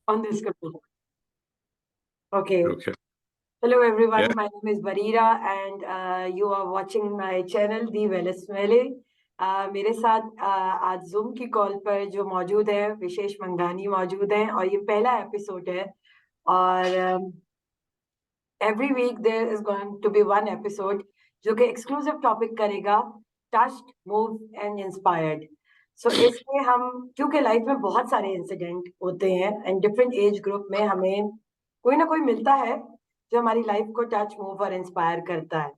on this computer. Okay. Okay. Hello everyone, Yeah. my name is Barira and you are watching my channel The Wellesmele. मेरे साथ आज Zoom की call पर जो मौजूद है विशेष मंघानी मौजूद हैं और ये पहला एपिसोड है और every week there is going to be one episode जो कि exclusive topic करेगा Touched, Moved and Inspired. So इसमें हम क्योंकि लाइफ में बहुत सारे इंसिडेंट होते हैं एंड डिफरेंट एज ग्रुप में हमें कोई ना कोई मिलता है जो हमारी लाइफ को टच मूव और इंस्पायर करता है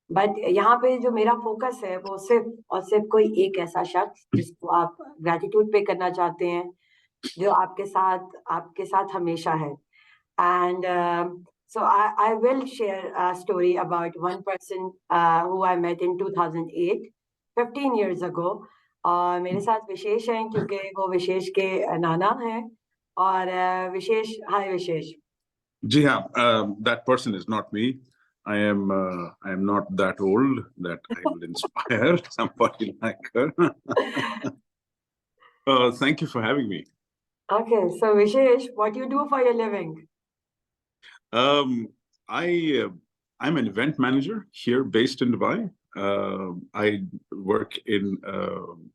बट यहाँ पे जो मेरा फोकस है वो सिर्फ और सिर्फ कोई एक ऐसा शख्स जिसको आप ग्रेटिट्यूड पे करना चाहते हैं जो आपके साथ हमेशा है and so I will share a story about one person who I met in 2008 15 years ago और मेरे साथ विशेष हैं क्योंकि वो विशेष के नाना हैं और विशेष हाय विशेष जी हाँ, that person is not me. I am not that old that I will inspire somebody like her. Thank you for having me. Okay, so Vishesh, what do you do for your living? I'm an event manager here based in Dubai. I work in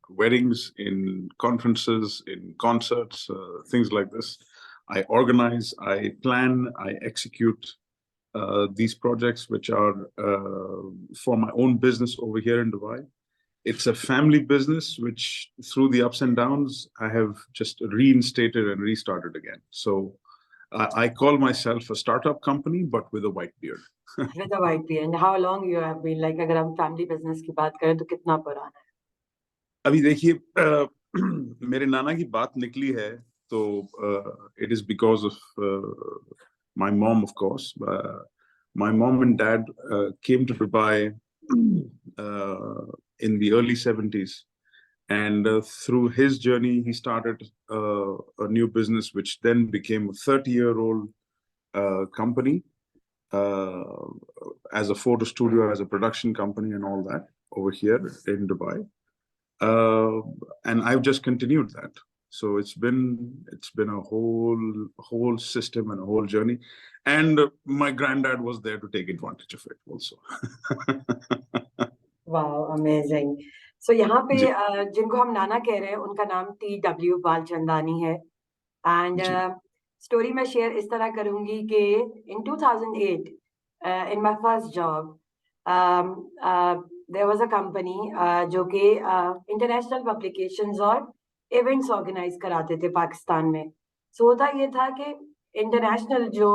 weddings, in conferences, in concerts, things like this. I organize, I plan, I execute these projects, which are for my own business over here in Dubai. It's a family business, which through the ups and downs, I have just reinstated and restarted again. So I call myself a startup company, but with a white beard. With a white beard. And how long you have been? Like, अगर हम family business की बात करें तो कितना पुराना है? अभी देखिए मेरे नाना की बात निकली है तो it is because of my mom, of course. My mom and dad came to Dubai in the early 70s. And through his journey, he started a new business, which then became a 30-year-old company as a photo studio, as a production company and all that over here in Dubai. And I've just continued that. So it's been a whole system and a whole journey. And my granddad was there to take advantage of it also. Wow, amazing. So यहाँ पे जिनको हम नाना कह रहे हैं उनका नाम T W Balchandani है and story मैं share इस तरह करूँगी कि in 2008 in my first job there was a company जो कि international publications और events organize कराते थे पाकिस्तान में. So होता ये था कि international जो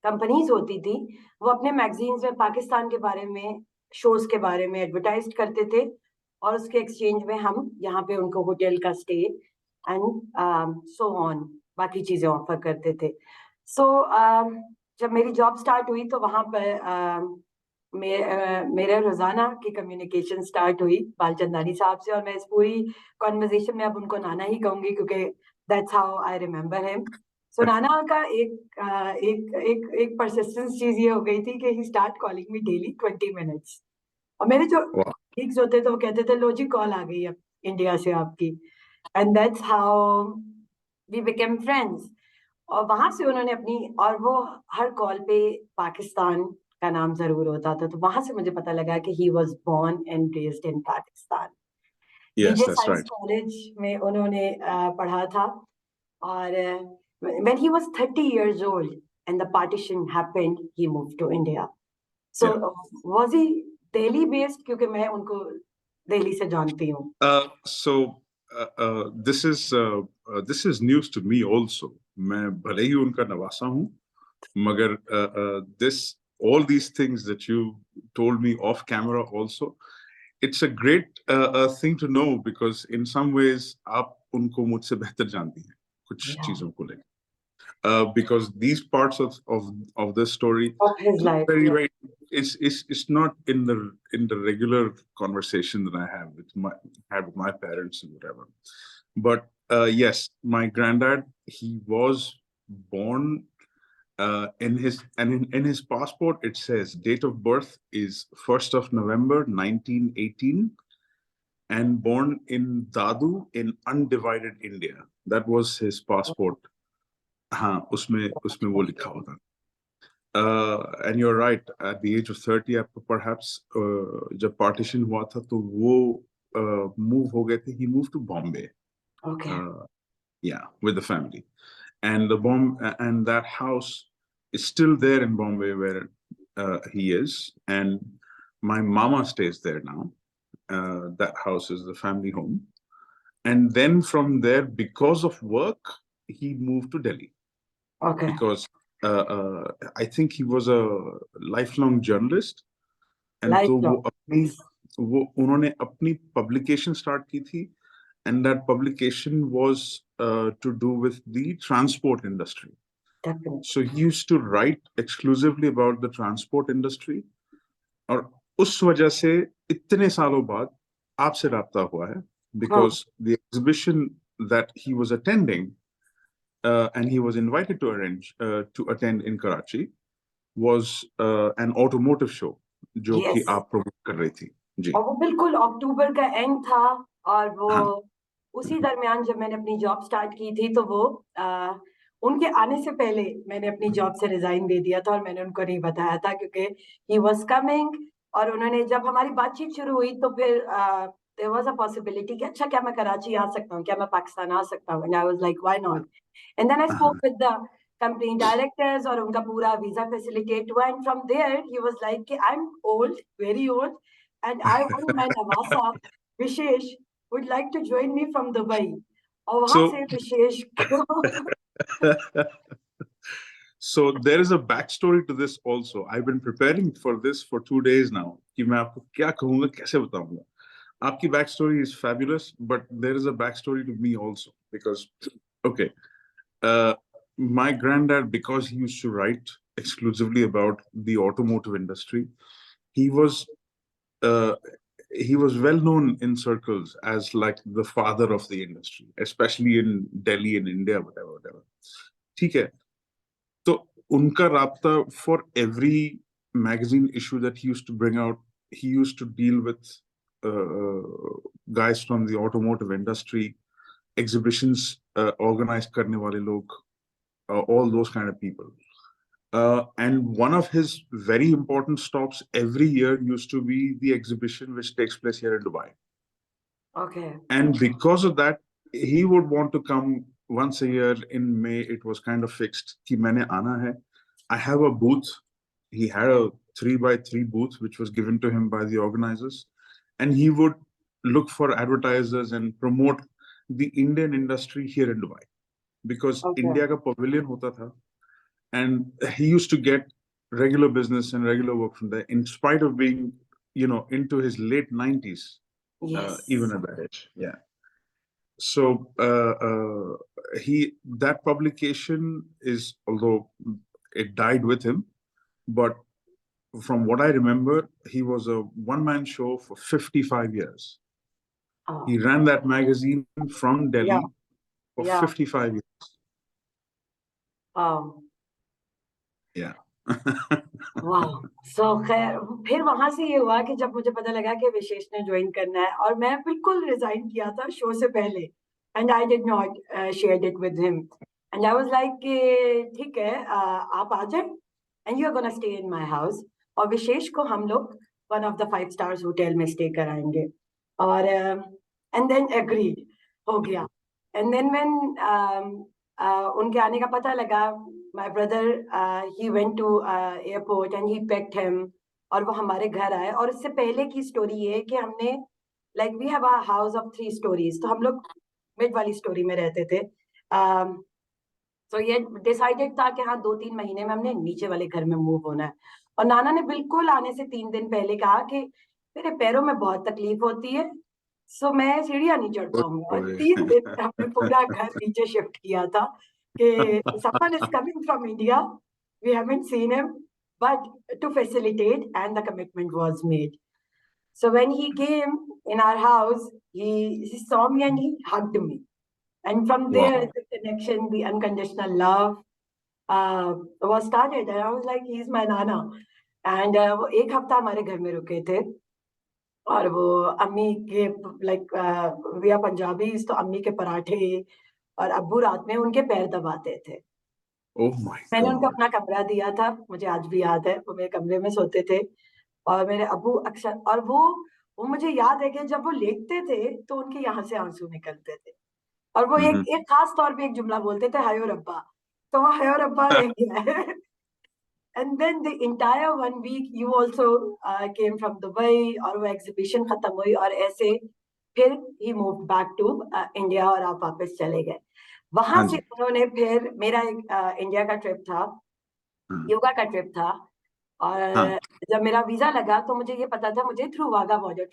companies होती थी वो अपने magazines में पाकिस्तान के बारे में शोज के बारे में एडवर्टाइज करते थे और उसके एक्सचेंज में हम यहाँ पे उनको होटल का स्टे एंड सो ऑन बाकी चीजें ऑफर करते थे. सो जब मेरी जॉब स्टार्ट हुई तो वहां पर मेरे रोजाना की कम्युनिकेशन स्टार्ट हुई बालचंदानी साहब से और मैं इस पूरी कॉन्वर्जेशन में अब उनको नाना ही कहूंगी क्योंकि that's how I remember him. So नाना का एक परसिस्टेंस चीज ये हो गई थी कि he start calling me daily 20 minutes और मेरे जो कलीग्स होते थे वो कहते थे लो जी कॉल आ गई अब इंडिया से आपकी and that's how we became friends. और वहां से उन्होंने अपनी और वो हर कॉल पे पाकिस्तान का नाम जरूर होता था तो वहां से मुझे पता लगा कि he was born and raised in Pakistan. Yes, that's right. College में उन्होंने पढ़ा था और when he was 30 years old and the partition happened, he moved to India. So was he Delhi based? क्योंकि मैं उनको दिल्ली से जानती हूँ. This is news to me also. मैं भले ही उनका नवासा हूँ, मगर all these things that you told me off camera also, it's a great thing to know because in some ways आप उनको मुझसे बेहतर जानती हैं कुछ चीजों को लेकर. Because these parts of this story of his life very it's not in the regular conversation that I have with my parents and whatever. But yes, my granddad, he was born in his passport it says date of birth is 1st of November 1918 and born in Dadu in undivided India. That was his passport हाँ, उसमें उसमें वो लिखा होता। And you're right, at the age of 30 perhaps जब partition हुआ था तो वो move हो गए थे, he moved to Bombay, Okay. yeah, with the family, and and that house is still there in Bombay where he is, and my mama stays there now. That house is the family home, and then from there, because of work, he moved to Delhi. Okay. Because I think he was a lifelong journalist, and तो Lifelong. वो उन्होंने अपनी publication start की थी, and that publication was to do with the transport industry. Definitely. So he used to write exclusively about the transport industry, और उस वजह से इतने सालों बाद आपसे राब्ता हुआ है, because the exhibition that he was attending and he was invited to attend in Karachi was an automotive show जो Yes. कि आप promote कर रही थी जी। और वो बिल्कुल अक्टूबर का एंड था, और वो हाँ, उसी दरमियान जब मैंने अपनी जॉब स्टार्ट की थी, तो वो उनके आने से पहले मैंने अपनी जॉब से रिजाइन दे दिया था, और मैंने उनको नहीं बताया था क्योंकि ही वाज कमिंग। और उन्होंने, जब हमारी बातचीत शुरू हुई, तो फिर देयर वाज अ पॉसिबिलिटी कि अच्छा, क्या मैं कराची आ सकता हूँ, क्या मैं पाकिस्तान आ सकता हूँ, and I was like why not. And then I spoke with the company directors, और उनका पूरा वीजा फैसिलिटेट हुआ, and from there he was like कि I am old, very old, and I want my Navasa, Vishesh, would like to join me from Dubai. और वहां से विशेष को So there is a backstory to this also. I've been preparing for this for 2 days now. कि मैं आपको क्या कहूँगा, कैसे बताऊँगा। आपकी backstory is fabulous, but there is a backstory to me also, because, okay, my granddad, because he used to write exclusively about the automotive industry, he was uh, he was well known in circles as like the father of the industry, especially in Delhi and India, whatever. ठीक है, तो उनका राब्ता for every magazine issue that he used to bring out, he used to deal with guys from the automotive industry, exhibitions organize करने वाले लोग, all those kind of people. And one of his very important stops every year used to be the exhibition which takes place here in Dubai. Okay. And because of that, he would want to come once a year in May. It was kind of fixed कि मैंने आना है. I have a booth. He had a 3x3 booth which was given to him by the organizers, and he would look for advertisers and promote the Indian industry here in Dubai, because India का pavilion होता था, and he used to get regular business and regular work from there, in spite of being, into his late 90s. Yes. Even at that age, yeah. So that publication is, although it died with him, but from what I remember, he was a one-man show for 55 years. He ran that magazine from Delhi for 55 years. Yeah. वाह। सो खैर, फिर वहां से ये हुआ कि जब मुझे पता लगा कि विशेष ने ज्वाइन करना है, और मैं बिल्कुल रिजाइन किया था शो से पहले, and I did not share it with him, and I was like कि ठीक है, आप आ जाए, and you are gonna stay in my house, और विशेष को हम लोग one of the 5 stars hotel में स्टे कराएंगे। और एंड देन एग्रीड हो गया। एंड देन व्हेन उनके आने का पता लगा, my brother he went to airport and he picked him, और वो हमारे घर आए। और इससे पहले की स्टोरी ये है कि हमने, like we have a house of 3 stories, तो हम लोग मिड वाली स्टोरी में रहते थे। तो ये डिसाइडेड था कि हाँ, 2-3 महीने में हमने नीचे वाले घर में मूव होना है। और नाना ने बिल्कुल आने से 3 दिन पहले कहा कि मेरे पैरों में बहुत तकलीफ होती है, सो मैं सीढ़ियां नहीं चढ़ पाऊंगा। और 3 दिन हमने पूरा घर नीचे शिफ्ट किया था कि someone is coming from India, we haven't seen him, but to facilitate, and the commitment was made. So when he came in our house, he saw me and he hugged me. And from there, the connection, the unconditional love was started. And I was like, he's my Nana. And वो 1 हफ्ता हमारे घर में रुके थे, और वो अम्मी के, लाइक वी आर पंजाबी, तो अम्मी के पराठे, और अब्बू रात में उनके पैर दबाते थे। Oh my मैंने उनको God. अपना कमरा दिया था, मुझे आज भी याद है, वो मेरे कमरे में सोते थे। और मेरे अब्बू अक्सर, और वो मुझे याद है कि जब वो लेटते थे तो उनके यहाँ से आंसू निकलते थे, और वो एक Mm-hmm. एक खास तौर पे एक जुमला बोलते थे, हायो रब्बा। तो वो हायो रब्बा रह गया है। And then the entire 1 week you also came from Dubai, और वो एग्जीबिशन खत्म हुई, और ऐसे फिर ही मूव बैक टू इंडिया, और आप वापस चले गए। वहां हाँ से जी. उन्होंने फिर, मेरा एक इंडिया का ट्रिप था, हाँ. योगा का ट्रिप था। और हाँ. जब मेरा वीजा लगा तो मुझे ये पता था मुझे थ्रू वाघा बॉर्डर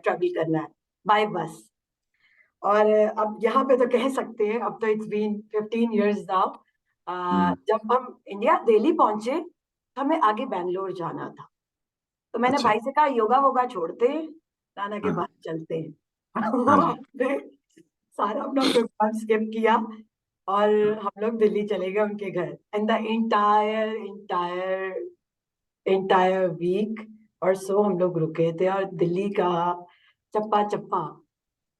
ट्रैवल करना है बाय बस। और अब यहाँ पे तो कह सकते हैं, अब तो it's been 15 years now. Mm. जब हम इंडिया दिल्ली पहुंचे तो हमें आगे बैंगलोर जाना था। तो मैंने अच्छा. भाई से कहा योगा वोगा छोड़ते हैं, नाना के हाँ. पास चलते हैं। हाँ जी. हमने सारा अपना प्रोग्राम स्किप किया, और हाँ. हम लोग दिल्ली चले गए उनके घर। एंड द इंटायर वीक और सो हम लोग रुके थे, और दिल्ली का चप्पा चप्पा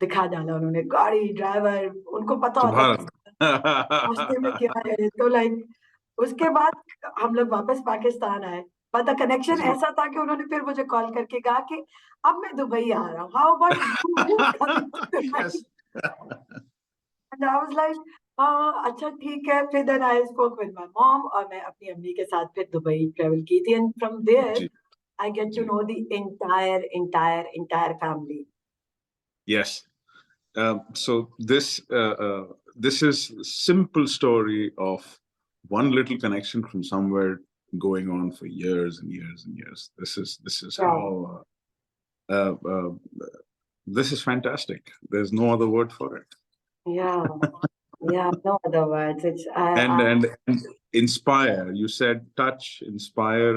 दिखा डाला उन्होंने, गाड़ी ड्राइवर, उनको पता होता सुभान था रास्ते में अल्लाह. क्या है। तो लाइक उसके बाद हम लोग वापस पाकिस्तान आए। बट द कनेक्शन जी. ऐसा था कि उन्होंने फिर मुझे कॉल करके कहा कि अब मैं दुबई आ रहा हूँ, how about you coming to Dubai. Yes. And I was like, हाँ अच्छा ठीक है। फिर then I spoke with my mom, और मैं अपनी अम्मी के साथ फिर दुबई ट्रेवल की थी। एंड फ्रॉम देयर जी. I get to जी. know the entire family. Yes. So this is simple story of one little connection from somewhere going on for years and years and years. This is Yeah, how this is fantastic. There's no other word for it. yeah, yeah. No other words. It's And inspire. You said touch, inspire.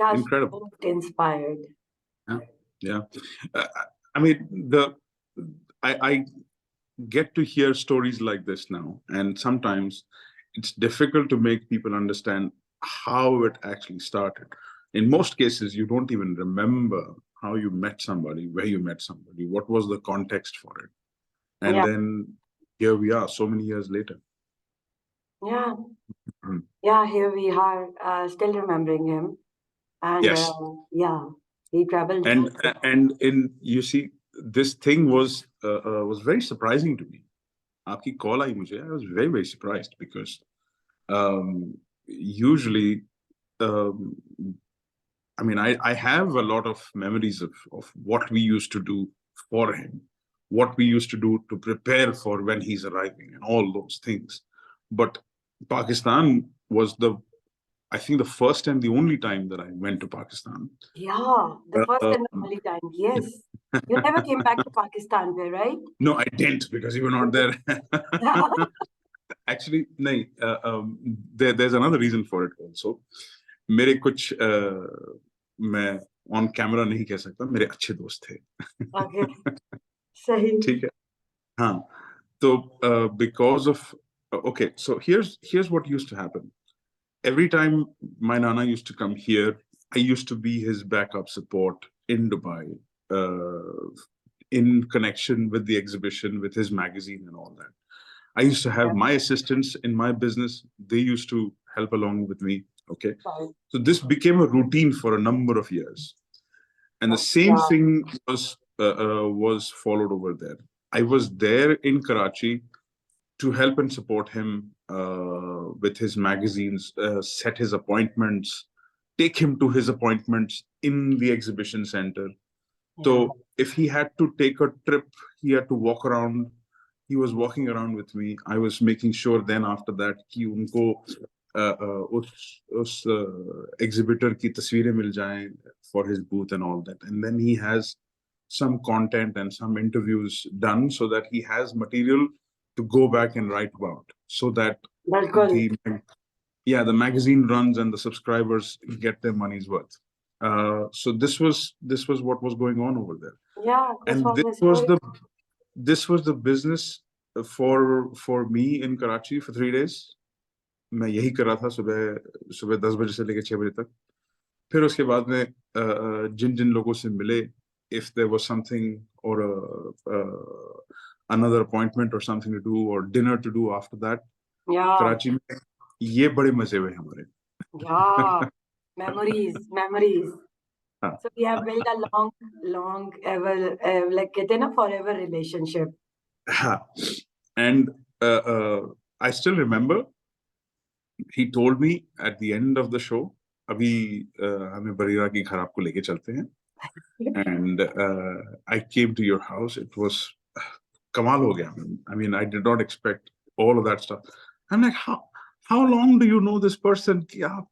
just Incredible. moved inspired. Yeah. Yeah. Uh, I mean I get to hear stories like this now, and sometimes it's difficult to make people understand how it actually started. In most cases, you don't even remember how you met somebody, where you met somebody, what was the context for it. And Yeah, then here we are so many years later. yeah, Mhm. yeah. Here we are, still remembering him, and Yes. yeah, he traveled. And in you see, this thing was very surprising to me. आपकी call आई मुझे, I was very surprised because usually um, I mean, I have a lot of memories of what we used to do for him, what we used to do to prepare for when he's arriving, and all those things. But Pakistan was I think, the first and the only time that I went to Pakistan. Yeah, the first and the Um, only time. Yes, you never came back to Pakistan, right? no, I didn't because you were not there. Yeah. Actually, nahi, there's another reason for it also. मेरे कुछ मैं on camera नहीं कह सकता, मेरे अच्छे दोस्त थे. Okay, सही. ठीक है. हाँ. तो because of okay, so here's what used to happen. Every time my nana used to come here, I used to be his backup support in Dubai, in connection with the exhibition, with his magazine and all that. I used to have my assistants in my business. They used to help along with me. Okay. Right. So this became a routine for a number of years. And the same Yeah. thing was followed over there. I was there in Karachi to help and support him with his magazines, set his appointments, take him to his appointments in the exhibition center. Yeah. So if he had to take a trip, he had to walk around. He was walking around with me. I was making sure then after that कि उनको उस exhibitor की तस्वीरें मिल जाएं for his booth and all that. And then he has some content and some interviews done so that he has material to go back and write about, so that बिल्कुल. the magazine runs and the subscribers get their money's worth. So this was what was going on over there. Yeah, this And was his story. this was the business for me in Karachi for 3 days. मैं यही कर रहा था सुबह सुबह 10 बजे से लेकर 6 बजे तक. फिर उसके बाद में जिन जिन लोगों से मिले, if there was something or another appointment or something to do or dinner to do after that, Yeah. Karachi में ये बड़े मजे हुए हमारे। Yeah, memories. हाँ, So we have हाँ, built a long ever, like कहते हैं ना, forever relationship. हाँ. And I still remember he told me at the end of the show, अभी हमें बरीरा की घर आपको लेके चलते हैं. And I came to your house. It was kamal ho gaya. I mean, I did not expect all of that stuff. I'm like, how long do you know this person? Ki aap-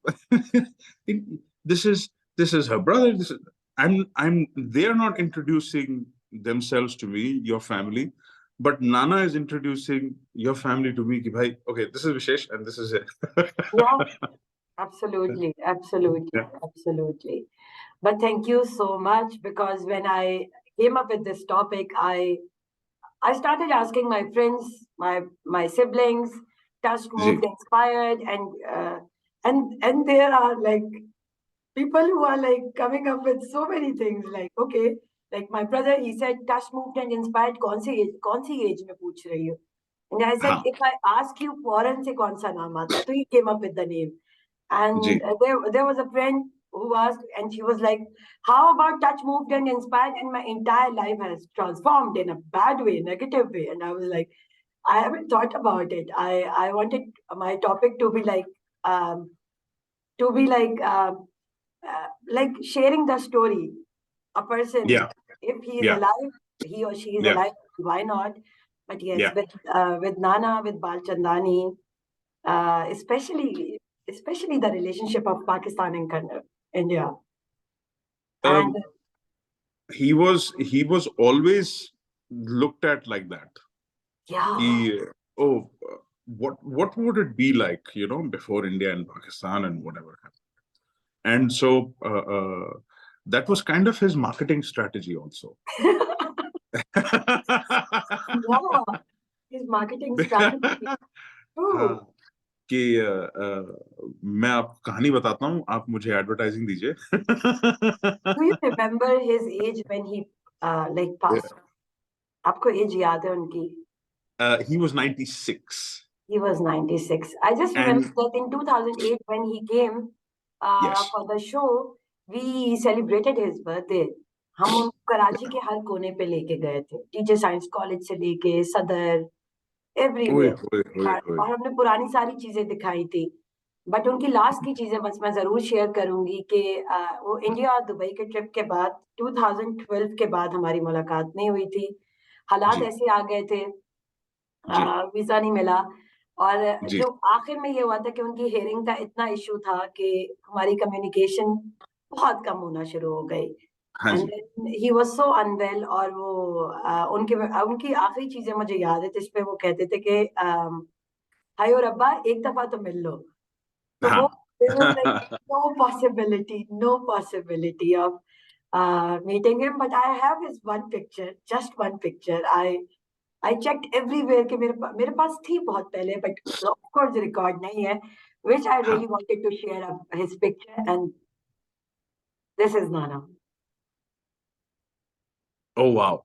this is this is her brother. This is, I'm they are not introducing themselves to me, your family, but Nana is introducing your family to me. Ki bhai, okay, this is Vishesh and this is it. Yeah, absolutely. Yeah. But thank you so much, because when I came up with this topic, I started asking my friends, my siblings, Touched, Ji. Moved, Inspired, and there are like people who are like coming up with so many things. Like, okay, like my brother, he said, Touched, Moved, and Inspired. कौन सी age में पूछ रही हो? And I said, हाँ, if I ask you foreign से कौन सा नाम आता है? So he came up with the name. And ji. there was a friend who asked, and she was like, how about Touch, Moved, and Inspired? And my entire life has transformed in a bad way, negative way. And I was like, I haven't thought about it. I wanted my topic to be um, to be like sharing the story. A person, Yeah, if he is yeah, alive, he or she is yeah, alive, why not? But yes, yeah. with Nana, with Balchandani, especially the relationship of Pakistan and India. And Um, he was always looked at like that. yeah, He, oh, what would it be like, before India and Pakistan and whatever happened? And so that was kind of his marketing strategy also. yeah, his marketing strategy. True. हाँ, कि मैं आपको कहानी बताता हूँ, आप मुझे advertising दीजिए. Do you remember his age when he like passed? आपको age याद है उनकी? He was 96. He was 96. I just remember And that in 2008 when he came yes, for the show, we celebrated his birthday. हम उनको कराची के हर कोने पे लेके गए थे, टीचर साइंस कॉलेज से लेके सदर, ओए एवरीवेयर. ओए ओए ओए. और हमने पुरानी सारी चीजें दिखाई थी. बट उनकी लास्ट की चीजें बस मैं जरूर शेयर करूंगी कि वो इंडिया और दुबई के ट्रिप के बाद 2012 के बाद हमारी मुलाकात नहीं हुई थी. हालात जी, ऐसे आ गए थे, जी, वीजा नहीं मिला. और जी. जो आखिर में ये हुआ था कि उनकी हेयरिंग का इतना इशू था कि हमारी कम्युनिकेशन बहुत कम होना शुरू हो गई. हाँ एंड जी. Then he was so unwell. और वो उनकी आखिरी चीजें मुझे याद है जिस पे वो कहते थे कि हाय और अब्बा एक दफा तो मिल लो. तो वो हाँ. there was like no possibility of meeting him. But I have his one picture, just one picture. I checked everywhere कि मेरे पास थी बहुत पहले, but of course record नहीं है, which I हाँ. really wanted to share his picture. And this is Nana. Oh wow.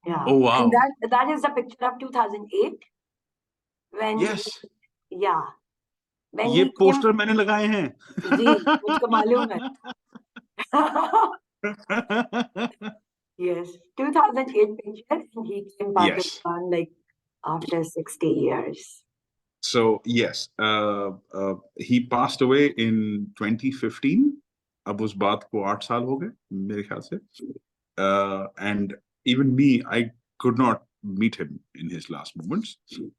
Yeah, Oh and wow. that is the picture of 2008 when he, Yes. yeah, when ये he came. Poster मैंने लगाए हैं. जी, मुझको मालूम है. Yes, 2008 picture, and he came Yes. Pakistan like after 60 years. So yes, he passed away in 2015. अब उस बात को 8 साल हो गए मेरे ख्याल से. And even me, I could not meet him in his last moments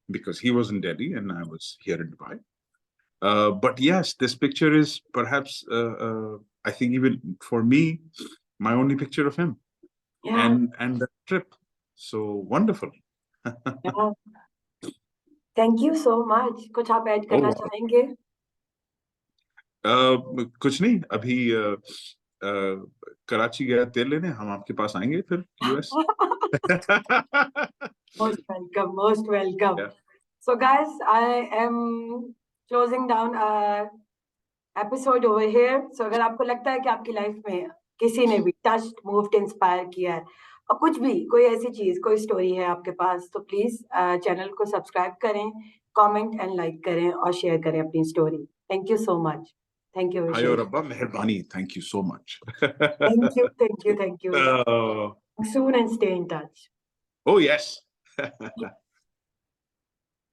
because he was in Delhi and I was here in Dubai. But yes, this picture is perhaps, I think, even for me, my only picture of him Yeah, and the trip. So wonderful. yeah. Thank you so much. कुछ आप add Oh करना wow. चाहेंगे? कुछ नहीं अभी. कराची गया तेल लेने, हम आपके पास आएंगे फिर US. Most welcome, most welcome. Yeah. So, guys, I am closing down our episode over here. So, अगर आपको लगता है कि आपकी लाइफ में किसी ने भी टच्ड, मूव्ड, इंस्पायर किया है, और कुछ भी कोई ऐसी चीज, कोई स्टोरी है आपके पास, तो प्लीज चैनल को सब्सक्राइब करें, कमेंट एंड लाइक करें और शेयर करें अपनी story. Thank you so much. Thank you Hayo Vishesh. Rabba Meherbani. Thank you so much. Thank you, thank you, thank you. Uh, Soon and stay in touch. oh yes.